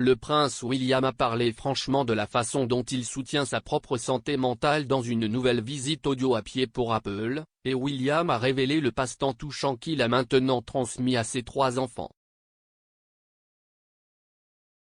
Le prince William a parlé franchement de la façon dont il soutient sa propre santé mentale dans une nouvelle visite audio à pied pour Apple, et William a révélé le passe-temps touchant qu'il a maintenant transmis à ses 3 enfants.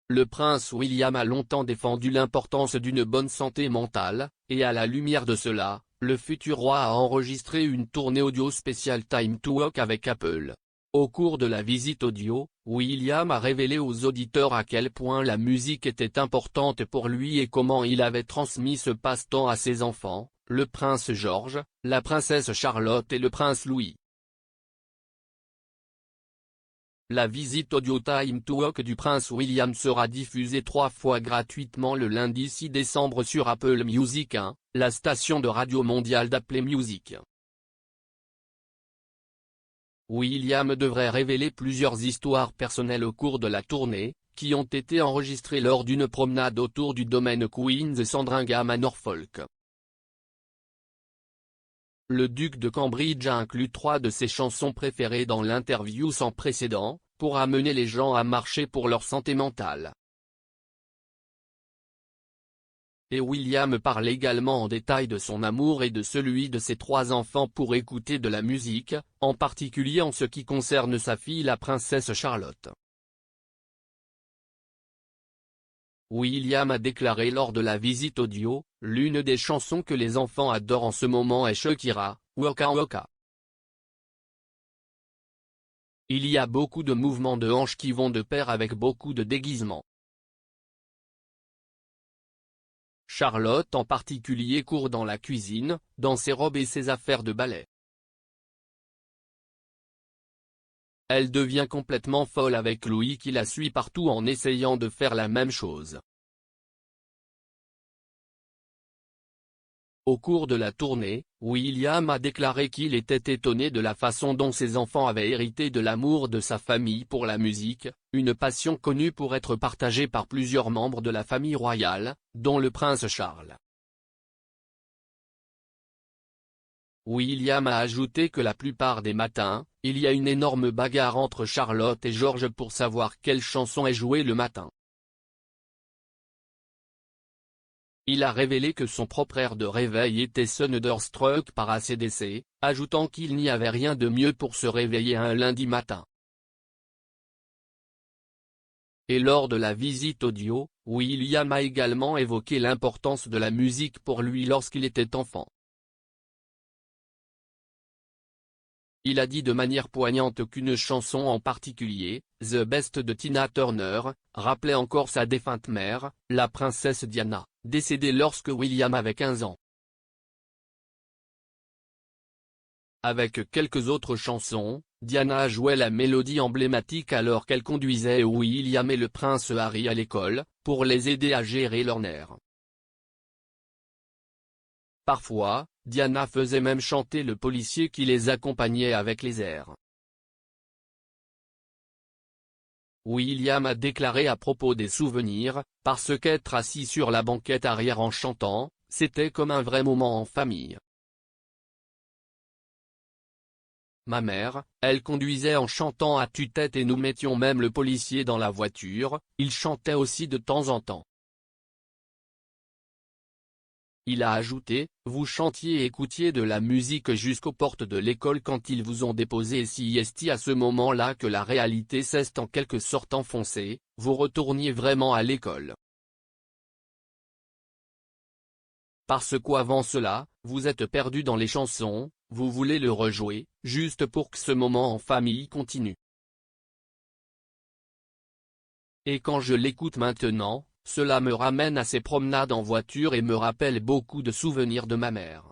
Le prince William a longtemps défendu l'importance d'une bonne santé mentale, et à la lumière de cela, le futur roi a enregistré une tournée audio spéciale Time to Walk avec Apple. Au cours de la visite audio, William a révélé aux auditeurs à quel point la musique était importante pour lui et comment il avait transmis ce passe-temps à ses enfants, le prince George, la princesse Charlotte et le prince Louis. La visite audio Time to Walk du prince William sera diffusée 3 fois gratuitement le lundi 6 décembre sur Apple Music 1, la station de radio mondiale d'Apple Music. William devrait révéler plusieurs histoires personnelles au cours de la tournée, qui ont été enregistrées lors d'une promenade autour du domaine Queen's Sandringham à Norfolk. Le duc de Cambridge a inclus 3 de ses chansons préférées dans l'interview sans précédent, pour amener les gens à marcher pour leur santé mentale. Et William parle également en détail de son amour et de celui de ses 3 enfants pour écouter de la musique, en particulier en ce qui concerne sa fille la princesse Charlotte. William a déclaré lors de la visite audio, « L'une des chansons que les enfants adorent en ce moment est Shakira, Waka Waka. Il y a beaucoup de mouvements de hanches qui vont de pair avec beaucoup de déguisements. Charlotte en particulier court dans la cuisine, dans ses robes et ses affaires de ballet. Elle devient complètement folle avec Louis qui la suit partout en essayant de faire la même chose. » Au cours de la tournée, William a déclaré qu'il était étonné de la façon dont ses enfants avaient hérité de l'amour de sa famille pour la musique, une passion connue pour être partagée par plusieurs membres de la famille royale, dont le prince Charles. William a ajouté que la plupart des matins, il y a une énorme bagarre entre Charlotte et George pour savoir quelle chanson est jouée le matin. Il a révélé que son propre air de réveil était Thunderstruck par AC/DC, ajoutant qu'il n'y avait rien de mieux pour se réveiller un lundi matin. Et lors de la visite audio, William a également évoqué l'importance de la musique pour lui lorsqu'il était enfant. Il a dit de manière poignante qu'une chanson en particulier, The Best de Tina Turner, rappelait encore sa défunte mère, la princesse Diana, décédée lorsque William avait 15 ans. Avec quelques autres chansons, Diana jouait la mélodie emblématique alors qu'elle conduisait William et le prince Harry à l'école, pour les aider à gérer leurs nerfs. Parfois, Diana faisait même chanter le policier qui les accompagnait avec les airs. William a déclaré à propos des souvenirs, parce qu'être assis sur la banquette arrière en chantant, c'était comme un vrai moment en famille. Ma mère, elle conduisait en chantant à tue-tête et nous mettions même le policier dans la voiture, il chantait aussi de temps en temps. Il a ajouté, vous chantiez et écoutiez de la musique jusqu'aux portes de l'école quand ils vous ont déposé et si est à ce moment-là que la réalité s'est en quelque sorte enfoncée, vous retourniez vraiment à l'école. Parce qu'avant cela, vous êtes perdu dans les chansons, vous voulez le rejouer, juste pour que ce moment en famille continue. Et quand je l'écoute maintenant, cela me ramène à ces promenades en voiture et me rappelle beaucoup de souvenirs de ma mère.